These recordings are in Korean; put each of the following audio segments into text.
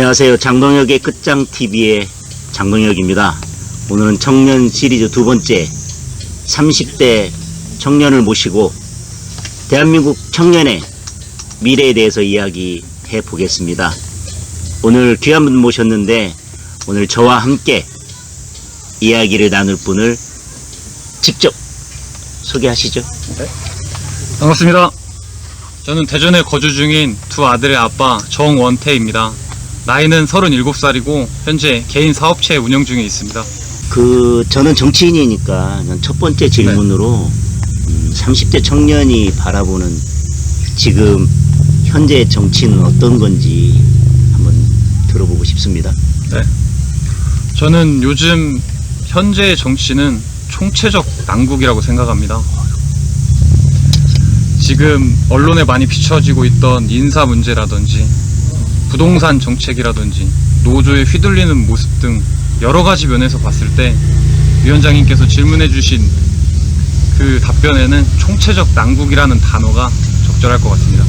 안녕하세요. 장동혁의 끝장TV의 장동혁입니다. 오늘은 청년 시리즈 두 번째 30대 청년을 모시고 대한민국 청년의 미래에 대해서 이야기해 보겠습니다. 오늘 귀한 분 모셨는데 오늘 저와 함께 이야기를 나눌 분을 직접 소개하시죠. 네. 반갑습니다. 저는 대전에 거주 중인 두 아들의 아빠 정원태입니다. 나이는 37살이고 현재 개인 사업체 운영 중에 있습니다. 저는 정치인이니까 첫 번째 질문으로 30대 청년이 바라보는 지금 현재 정치는 어떤 건지 한번 들어보고 싶습니다. 네. 저는 요즘 현재의 정치는 총체적 난국이라고 생각합니다. 지금 언론에 많이 비춰지고 있던 인사 문제라든지 부동산 정책이라든지 노조에 휘둘리는 모습 등 여러 가지 면에서 봤을 때 위원장님께서 질문해 주신 그 답변에는 총체적 난국이라는 단어가 적절할 것 같습니다.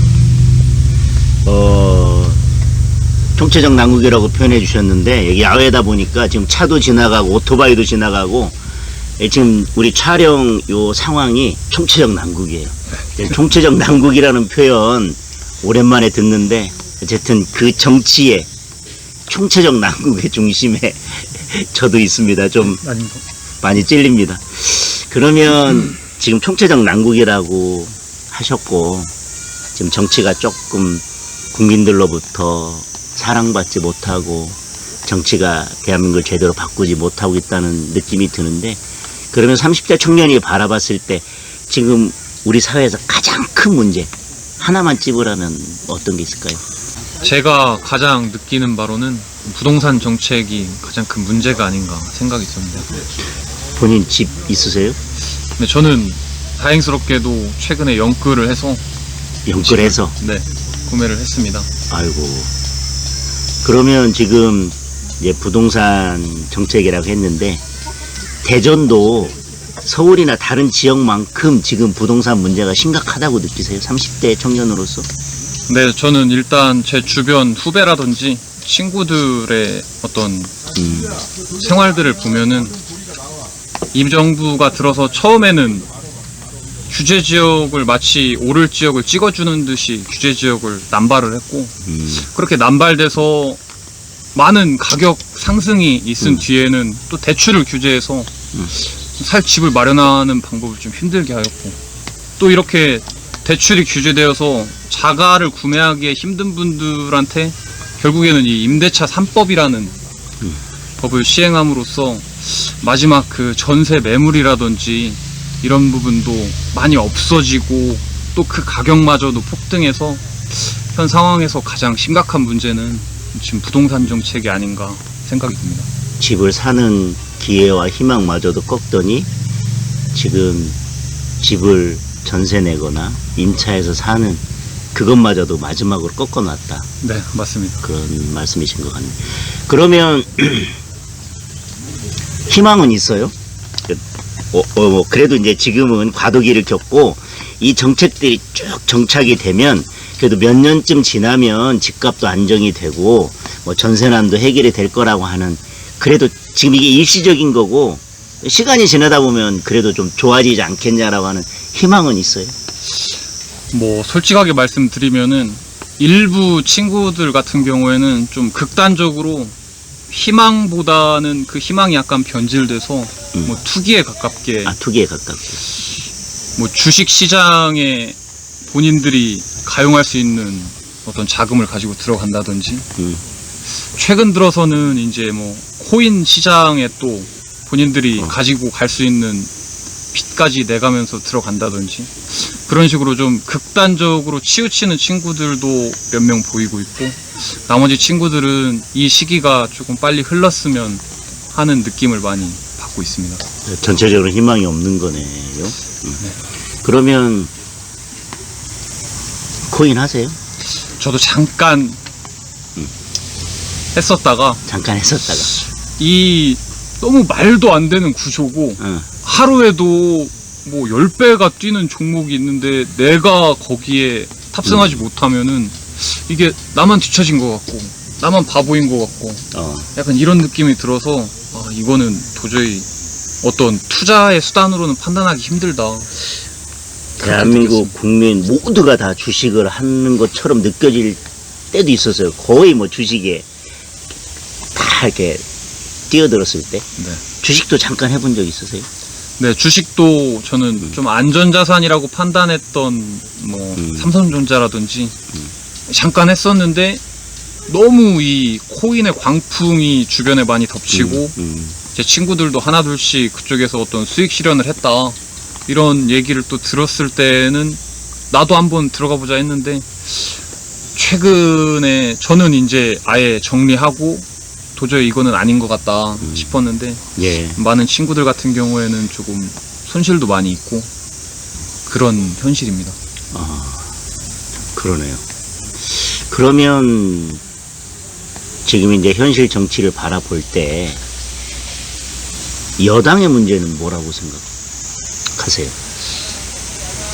총체적 난국이라고 표현해 주셨는데 여기 야외다 보니까 지금 차도 지나가고 오토바이도 지나가고 지금 우리 촬영 요 상황이 총체적 난국이에요. 총체적 난국이라는 표현 오랜만에 듣는데 어쨌든 그 정치의 총체적 난국의 중심에 저도 있습니다. 좀 많이 찔립니다. 그러면 지금 총체적 난국이라고 하셨고 지금 정치가 조금 국민들로부터 사랑받지 못하고 정치가 대한민국을 제대로 바꾸지 못하고 있다는 느낌이 드는데, 그러면 30대 청년이 바라봤을 때 지금 우리 사회에서 가장 큰 문제 하나만 찝으라면 어떤 게 있을까요? 제가 가장 느끼는 바로는 부동산 정책이 가장 큰 문제가 아닌가 생각이 듭니다. 본인 집 있으세요? 네, 저는 다행스럽게도 최근에 연끌을 해서 네, 구매를 했습니다. 아이고. 그러면 지금 이제 부동산 정책이라고 했는데 대전도 서울이나 다른 지역만큼 지금 부동산 문제가 심각하다고 느끼세요? 30대 청년으로서? 네, 저는 일단 제 주변 후배라든지 친구들의 어떤 생활들을 보면은 이 정부가 들어서 처음에는 규제 지역을 마치 오를 지역을 찍어주는 듯이 규제 지역을 남발을 했고 그렇게 남발돼서 많은 가격 상승이 있은 뒤에는 또 대출을 규제해서 살 집을 마련하는 방법을 좀 힘들게 하였고, 또 이렇게 대출이 규제되어서 자가를 구매하기에 힘든 분들한테 결국에는 이 임대차 3법이라는 법을 시행함으로써 마지막 그 전세 매물이라든지 이런 부분도 많이 없어지고 또 그 가격마저도 폭등해서 현 상황에서 가장 심각한 문제는 지금 부동산 정책이 아닌가 생각이 듭니다. 집을 사는 기회와 희망마저도 꺾더니 지금 집을 전세 내거나 임차해서 사는 그것마저도 마지막으로 꺾어놨다. 네, 맞습니다. 그런 말씀이신 것 같네요. 그러면 희망은 있어요? 그래도 이제 지금은 과도기를 겪고 이 정책들이 쭉 정착이 되면 그래도 몇 년쯤 지나면 집값도 안정이 되고 뭐 전세난도 해결이 될 거라고 하는, 그래도 지금 이게 일시적인 거고 시간이 지나다 보면 그래도 좀 좋아지지 않겠냐라고 하는 희망은 있어요? 뭐 솔직하게 말씀드리면은 일부 친구들 같은 경우에는 좀 극단적으로 희망보다는 그 희망이 약간 변질돼서 뭐 투기에 가깝게, 투기에 가깝게, 뭐 주식 시장에 본인들이 가용할 수 있는 어떤 자금을 가지고 들어간다든지 최근 들어서는 이제 뭐 코인 시장에 또 본인들이 가지고 갈 수 있는 빚까지 내가면서 들어간다든지 그런 식으로 좀 극단적으로 치우치는 친구들도 몇 명 보이고 있고, 나머지 친구들은 이 시기가 조금 빨리 흘렀으면 하는 느낌을 많이 받고 있습니다. 전체적으로 희망이 없는 거네요. 네. 그러면 코인 하세요? 저도 잠깐 했었다가 이 너무 말도 안 되는 구조고 하루에도 뭐 10배가 뛰는 종목이 있는데 내가 거기에 탑승하지 못하면은 이게 나만 뒤처진 것 같고 나만 바보인 것 같고 약간 이런 느낌이 들어서 이거는 도저히 어떤 투자의 수단으로는 판단하기 힘들다. 대한민국 국민 모두가 다 주식을 하는 것처럼 느껴질 때도 있었어요. 거의 뭐 주식에 다 이렇게 뛰어들었을 때. 네. 주식도 잠깐 해본 적 있으세요? 네, 주식도 저는 좀 안전자산이라고 판단했던 뭐 삼성전자라든지 잠깐 했었는데 너무 이 코인의 광풍이 주변에 많이 덮치고 제 친구들도 하나둘씩 그쪽에서 어떤 수익 실현을 했다 이런 얘기를 또 들었을 때는 나도 한번 들어가 보자 했는데 최근에 저는 이제 아예 정리하고 도저히 이거는 아닌 것 같다 싶었는데 예. 많은 친구들 같은 경우에는 조금 손실도 많이 있고 그런 현실입니다. 그러네요. 그러면 지금 이제 현실 정치를 바라볼 때 여당의 문제는 뭐라고 생각하세요?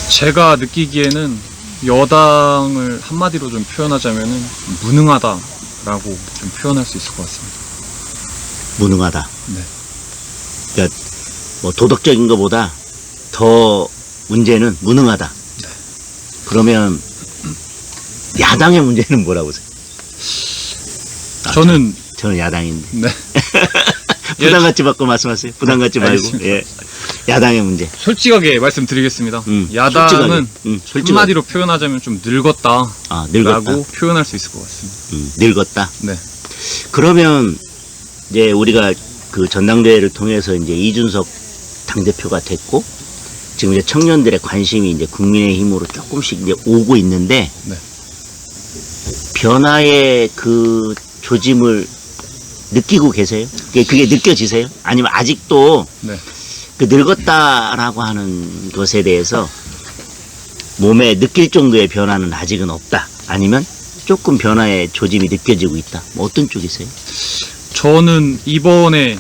제가 느끼기에는 여당을 한마디로 좀 표현하자면은 무능하다라고 좀 표현할 수 있을 것 같습니다. 무능하다. 네. 그러니까 뭐 도덕적인 것보다 더 문제는 무능하다. 네. 그러면 야당의 문제는 뭐라고 생각해요? 저는 야당인데. 네. 부담 갖지 말고 말씀하세요. 부담 갖지 말고. 알겠습니다. 예. 야당의 문제. 솔직하게 말씀드리겠습니다. 야당은 솔직하게. 한마디로 표현하자면 좀 늙었다. 늙었다. 라고 표현할 수 있을 것 같습니다. 늙었다. 네. 그러면 이제 우리가 그 전당대회를 통해서 이제 이준석 당대표가 됐고 지금 이제 청년들의 관심이 이제 국민의힘으로 조금씩 이제 오고 있는데 네. 변화의 그 조짐을 느끼고 계세요? 그게 느껴지세요? 아니면 아직도 네. 그 늙었다라고 하는 것에 대해서 몸에 느낄 정도의 변화는 아직은 없다. 아니면 조금 변화의 조짐이 느껴지고 있다. 뭐 어떤 쪽이세요? 저는 이번에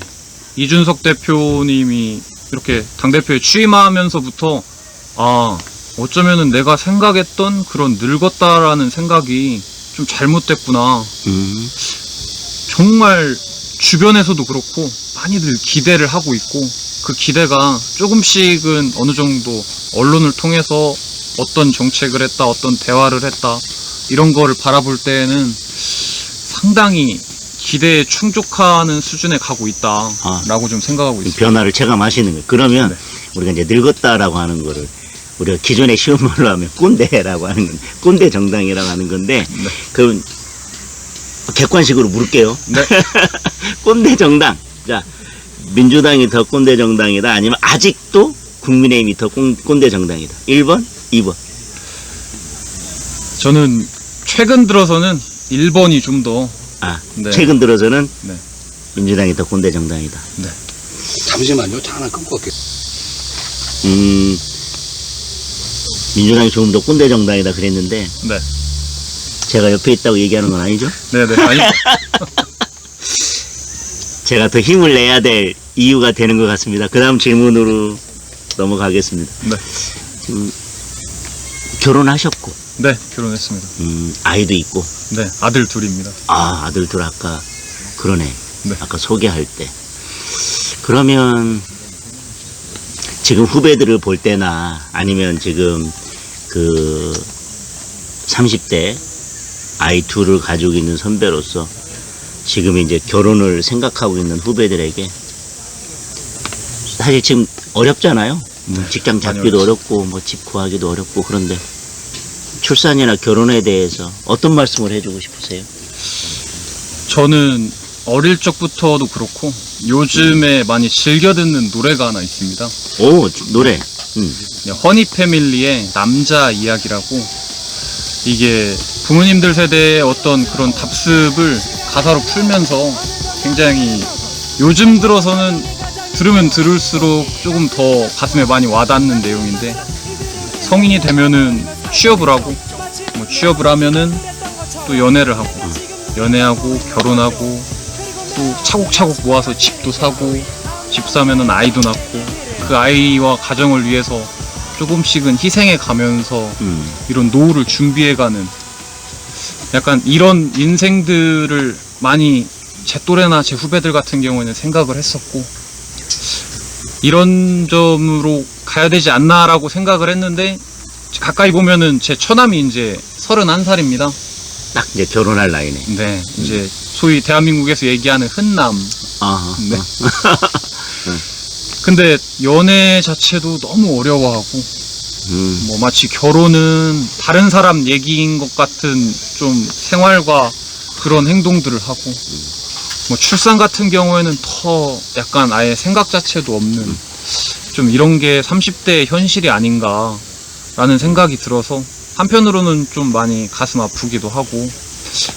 이준석 대표님이 이렇게 당대표에 취임하면서부터 어쩌면은 내가 생각했던 그런 늙었다라는 생각이 좀 잘못됐구나. 정말 주변에서도 그렇고 많이들 기대를 하고 있고 그 기대가 조금씩은 어느 정도 언론을 통해서 어떤 정책을 했다, 어떤 대화를 했다 이런 거를 바라볼 때는 상당히 기대에 충족하는 수준에 가고 있다라고 좀 생각하고 있습니다. 변화를 체감하시는 거예요. 그러면 네. 우리가 이제 늙었다라고 하는 거를 우리가 기존에 쉬운 말로 하면 꼰대라고 하는 건 꼰대 정당이라고 하는 건데 네. 그럼 객관식으로 물을게요. 네. 꼰대 정당. 자, 민주당이 더 꼰대 정당이다. 아니면 아직도 국민의힘이 더 꼰대 정당이다. 1번, 2번. 저는 최근 들어서는 1번이 좀 더 네. 최근 들어서는 네. 민주당이 더 꼰대 정당이다. 네. 잠시만요. 차 하나 끊고 올게요. 민주당이 조금 더 꼰대 정당이다 그랬는데 네. 제가 옆에 있다고 얘기하는 건 아니죠? 네네. 아닙니다. 제가 더 힘을 내야 될 이유가 되는 것 같습니다. 그 다음 질문으로 넘어가겠습니다. 네. 결혼하셨고, 네. 결혼했습니다. 아이도 있고, 네. 아들 둘입니다. 아들 둘 아까, 그러네. 네. 아까 소개할 때. 그러면, 지금 후배들을 볼 때나, 아니면 지금, 30대 아이 둘을 가지고 있는 선배로서, 지금 이제 결혼을 생각하고 있는 후배들에게, 사실 지금 어렵잖아요. 직장 잡기도 어렵고, 뭐 집 구하기도 어렵고, 그런데, 출산이나 결혼에 대해서 어떤 말씀을 해주고 싶으세요? 저는 어릴 적부터도 그렇고 요즘에 많이 즐겨 듣는 노래가 하나 있습니다. 오, 노래. 허니 패밀리의 남자 이야기라고 이게 부모님들 세대의 어떤 그런 답습을 가사로 풀면서 굉장히 요즘 들어서는 들으면 들을수록 조금 더 가슴에 많이 와닿는 내용인데 성인이 되면은 취업을 하고 뭐 취업을 하면은 또 연애를 하고 연애하고 결혼하고 또 차곡차곡 모아서 집도 사고 집 사면은 아이도 낳고 그 아이와 가정을 위해서 조금씩은 희생해 가면서 이런 노후를 준비해 가는 약간 이런 인생들을 많이 제 또래나 제 후배들 같은 경우에는 생각을 했었고, 이런 점으로 가야 되지 않나라고 생각을 했는데, 가까이 보면은 제 처남이 이제 31살입니다. 딱 이제 결혼할 나이네. 네, 이제 소위 대한민국에서 얘기하는 흔남. 아, 네. 근데 연애 자체도 너무 어려워하고, 뭐 마치 결혼은 다른 사람 얘기인 것 같은 좀 생활과 그런 행동들을 하고, 뭐 출산 같은 경우에는 더 약간 아예 생각 자체도 없는, 좀 이런 게 30대의 현실이 아닌가라는 생각이 들어서 한편으로는 좀 많이 가슴 아프기도 하고,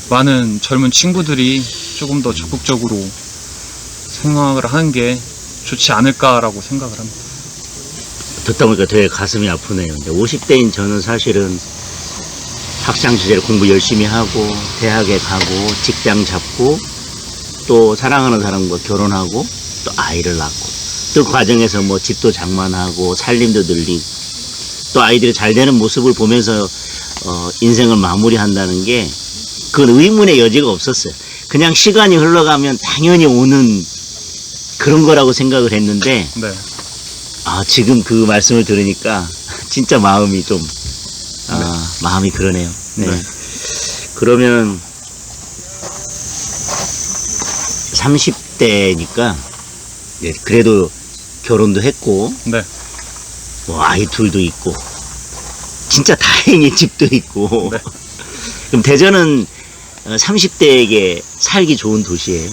많은 젊은 친구들이 조금 더 적극적으로 생각을 하는 게 좋지 않을까라고 생각을 합니다. 듣다 보니까 되게 가슴이 아프네요. 근데 50대인 저는 사실은 학창 시절 공부 열심히 하고 대학에 가고 직장 잡고 또 사랑하는 사람과 결혼하고 또 아이를 낳고 또 그 과정에서 뭐 집도 장만하고 살림도 늘리고 또 아이들이 잘 되는 모습을 보면서 인생을 마무리한다는 게 그건 의문의 여지가 없었어요. 그냥 시간이 흘러가면 당연히 오는 그런 거라고 생각을 했는데 네. 아, 지금 그 말씀을 들으니까 진짜 마음이 좀, 마음이 그러네요. 네. 네. 그러면 30대니까 네, 그래도 결혼도 했고, 네. 뭐 아이 둘도 있고, 진짜 다행히 집도 있고. 네. 그럼 대전은 30대에게 살기 좋은 도시예요?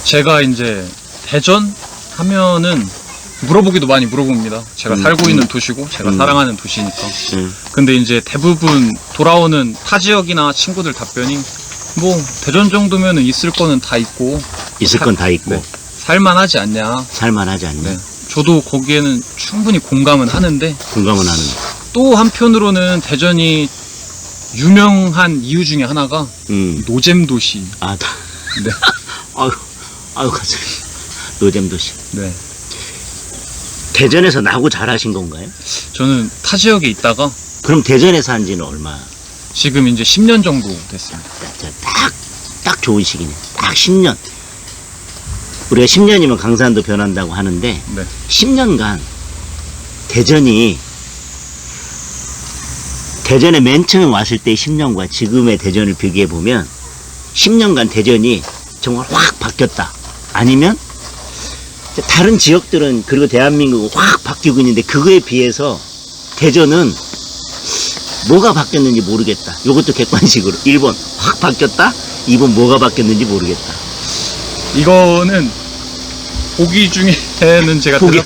제가 이제 대전 하면은 물어보기도 많이 물어봅니다. 제가 살고 있는 도시고 제가 사랑하는 도시니까. 근데 이제 대부분 돌아오는 타 지역이나 친구들 답변이 뭐 대전 정도면은 있을 거는 다 있고 있을 건 다 있고. 네. 살만하지 않냐. 살만하지 않냐. 네. 저도 거기에는 충분히 공감은 하는데 공감은 하는데. 또 한편으로는 대전이 유명한 이유 중에 하나가 노잼 도시. 아, 네. 아유, 가슴. 노잼 도시. 네. 대전에서 나고 자라신 건가요? 저는 타 지역에 있다가 그럼 대전에서 한 지는 얼마? 지금 이제 10년 정도 됐습니다. 딱 좋은 시기네. 딱 10년. 우리가 10년이면 강산도 변한다고 하는데, 네. 10년간 대전에 맨 처음 왔을 때 10년과 지금의 대전을 비교해보면 10년간 대전이 정말 확 바뀌었다. 아니면 다른 지역들은 그리고 대한민국은 확 바뀌고 있는데 그거에 비해서 대전은 뭐가 바뀌었는지 모르겠다. 이것도 객관식으로 1번 확 바뀌었다. 2번 뭐가 바뀌었는지 모르겠다. 이거는 보기 중에는 제가 보기.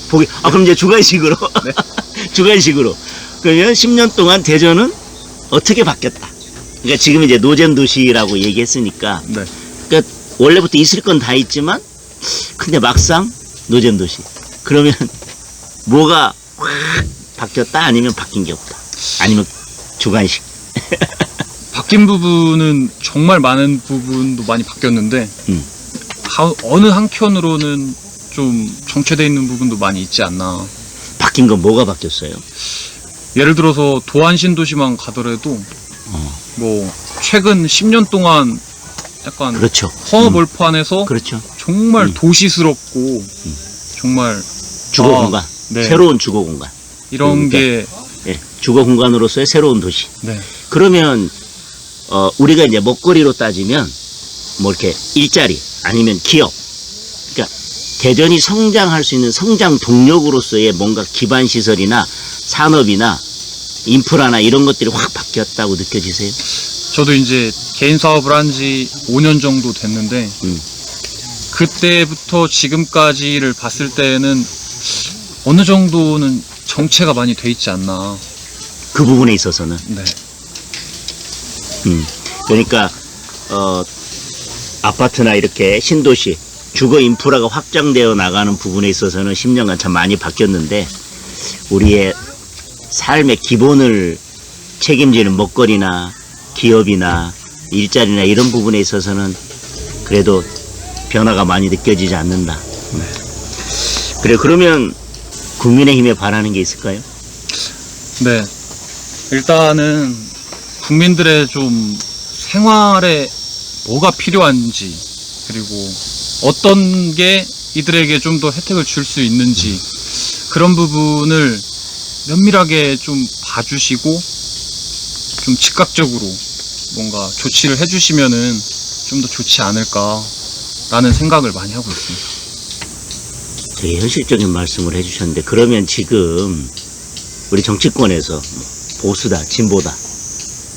그럼 이제 주관식으로. 네. 주관식으로. 그러면 10년 동안 대전은 어떻게 바뀌었다. 그러니까 지금 이제 노잼 도시라고 얘기했으니까. 네. 그러니까 원래부터 있을 건 다 있지만, 근데 막상 노잼 도시. 그러면 뭐가 확 바뀌었다. 아니면 바뀐 게 없다. 아니면 주관식. 바뀐 부분은 정말 많은 부분도 많이 바뀌었는데 어느 한켠으로는 좀 정체되어 있는 부분도 많이 있지 않나. 바뀐 건 뭐가 바뀌었어요? 예를 들어서 도안신도시만 가더라도 뭐 최근 10년 동안 약간 그렇죠. 허허벌판에서 그렇죠. 정말 도시스럽고 정말 주거 공간. 네. 새로운 주거 공간. 이런 게 예, 주거 공간으로서의 새로운 도시. 네. 그러면 우리가 이제 먹거리로 따지면 뭐 이렇게 일자리 아니면 기업. 그러니까 대전이 성장할 수 있는 성장 동력으로서의 뭔가 기반 시설이나 산업이나 인프라나 이런 것들이 확 바뀌었다고 느껴지세요? 저도 이제 개인 사업을 한 지 5년 정도 됐는데 그때부터 지금까지를 봤을 때는 어느 정도는 정체가 많이 돼 있지 않나. 그 부분에 있어서는. 네. 그러니까 아파트나 이렇게 신도시 주거 인프라가 확장되어 나가는 부분에 있어서는 10년간 참 많이 바뀌었는데 우리의 삶의 기본을 책임지는 먹거리나 기업이나 일자리나 이런 부분에 있어서는 그래도 변화가 많이 느껴지지 않는다. 그래, 그러면 국민의힘에 바라는 게 있을까요? 네. 일단은 국민들의 좀 생활에 뭐가 필요한지, 그리고 어떤 게 이들에게 좀 더 혜택을 줄 수 있는지, 그런 부분을 면밀하게 좀 봐주시고 좀 즉각적으로 뭔가 조치를 해주시면은 좀 더 좋지 않을까라는 생각을 많이 하고 있습니다. 되게 현실적인 말씀을 해주셨는데, 그러면 지금 우리 정치권에서 보수다, 진보다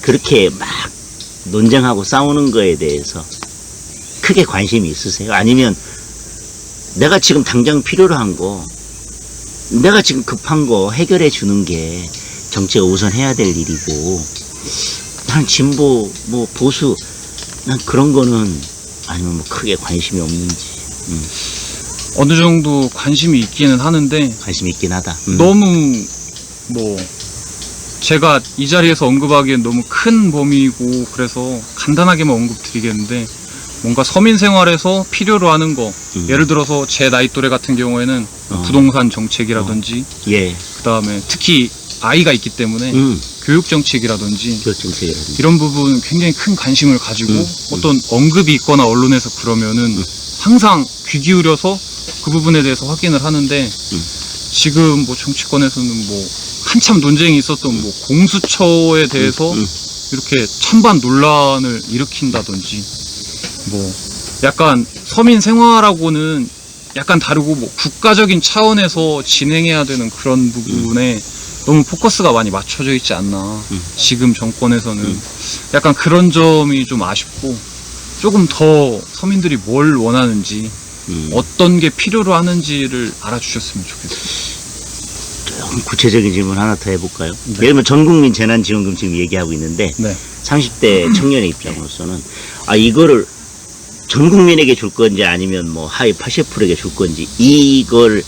그렇게 막 논쟁하고 싸우는 거에 대해서 크게 관심이 있으세요? 아니면 내가 지금 당장 필요로 한 거, 내가 지금 급한 거 해결해 주는 게 정치가 우선 해야 될 일이고, 난 진보, 뭐 보수, 난 그런 거는 아니면 뭐 크게 관심이 없는지. 어느 정도 관심이 있기는 하는데 관심 있긴 하다. 너무 뭐 제가 이 자리에서 언급하기엔 너무 큰 범위이고, 그래서 간단하게만 언급드리겠는데, 뭔가 서민 생활에서 필요로 하는 거, 예를 들어서 제 나이 또래 같은 경우에는 부동산 정책이라든지, 예, 그 다음에 특히 아이가 있기 때문에 교육 정책이라든지, 교육정책이라든지. 이런 부분 굉장히 큰 관심을 가지고 어떤 언급이 있거나 언론에서 그러면은 항상 귀 기울여서 그 부분에 대해서 확인을 하는데, 지금 뭐 정치권에서는 뭐 한참 논쟁이 있었던 뭐 공수처에 대해서 이렇게 찬반 논란을 일으킨다든지, 뭐 약간 서민 생활하고는 약간 다르고 뭐 국가적인 차원에서 진행해야 되는 그런 부분에 너무 포커스가 많이 맞춰져 있지 않나. 지금 정권에서는 약간 그런 점이 좀 아쉽고, 조금 더 서민들이 뭘 원하는지, 어떤 게 필요로 하는지를 알아주셨으면 좋겠습니다. 조금 구체적인 질문 하나 더 해볼까요? 예를 들면 전국민 재난지원금 지금 얘기하고 있는데, 네. 30대 청년의 입장으로서는 이거를 전 국민에게 줄 건지 아니면 뭐 하위 80%에게 줄 건지, 이걸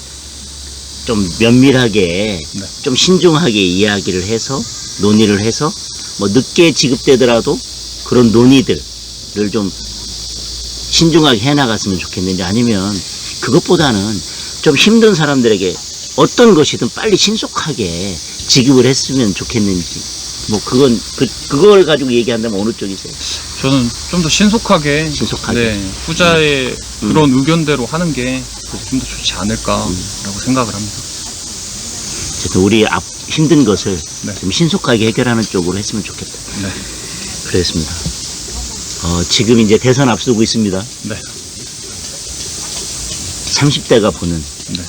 좀 면밀하게 좀 신중하게 이야기를 해서 논의를 해서 뭐 늦게 지급되더라도 그런 논의들을 좀 신중하게 해나갔으면 좋겠는지, 아니면 그것보다는 좀 힘든 사람들에게 어떤 것이든 빨리 신속하게 지급을 했으면 좋겠는지, 뭐 그건 그걸 가지고 얘기한다면 어느 쪽이세요? 저는 좀 더 신속하게, 네, 후자의 그런 의견대로 하는 게 좀 더 좋지 않을까라고 생각을 합니다. 어쨌든 우리 앞 힘든 것을 네. 좀 신속하게 해결하는 쪽으로 했으면 좋겠다. 네. 그렇습니다. 지금 이제 대선 앞두고 있습니다. 네. 30대가 보는, 네.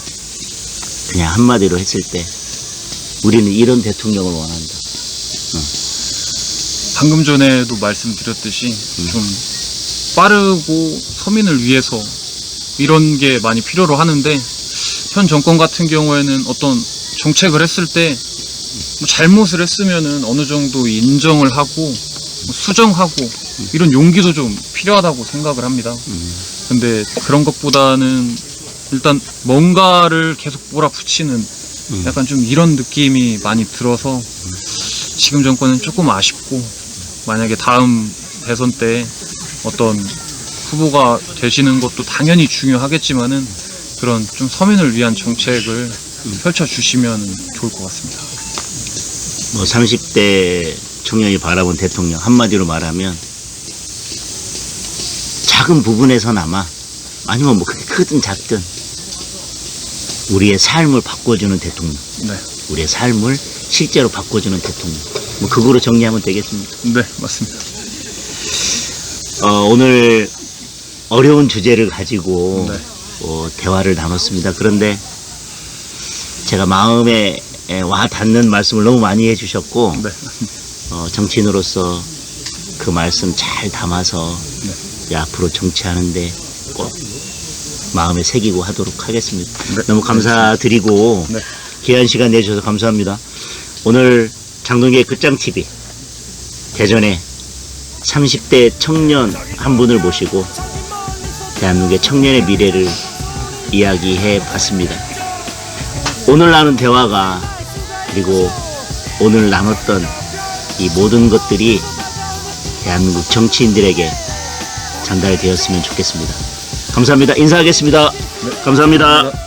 그냥 한마디로 했을 때 우리는 이런 대통령을 원한다. 방금 전에도 말씀드렸듯이 좀 빠르고 서민을 위해서 이런 게 많이 필요로 하는데, 현 정권 같은 경우에는 어떤 정책을 했을 때 뭐 잘못을 했으면은 어느 정도 인정을 하고 뭐 수정하고 이런 용기도 좀 필요하다고 생각을 합니다. 근데 그런 것보다는 일단 뭔가를 계속 몰아붙이는 약간 좀 이런 느낌이 많이 들어서 지금 정권은 조금 아쉽고, 만약에 다음 대선 때 어떤 후보가 되시는 것도 당연히 중요하겠지만은 그런 좀 서민을 위한 정책을 펼쳐주시면 좋을 것 같습니다. 뭐 30대 청년이 바라본 대통령, 한마디로 말하면 작은 부분에서나마, 아니면 뭐 그게 크든 작든 우리의 삶을 바꿔주는 대통령, 네. 우리의 삶을 실제로 바꿔주는 대통령, 뭐 그거로 정리하면 되겠습니다. 네, 맞습니다. 오늘 어려운 주제를 가지고 네. 대화를 나눴습니다. 그런데 제가 마음에 와 닿는 말씀을 너무 많이 해주셨고, 네. 정치인으로서 그 말씀 잘 담아서 앞으로 정치하는데 꼭 마음에 새기고 하도록 하겠습니다. 네. 너무 감사드리고, 네. 귀한 시간 내주셔서 감사합니다. 오늘 장동기의 끝장TV 대전에 30대 청년 한 분을 모시고 대한민국의 청년의 미래를 이야기해 봤습니다. 오늘 나눈 대화가, 그리고 오늘 나눴던 이 모든 것들이 대한민국 정치인들에게 전달되었으면 좋겠습니다. 감사합니다. 인사하겠습니다. 감사합니다.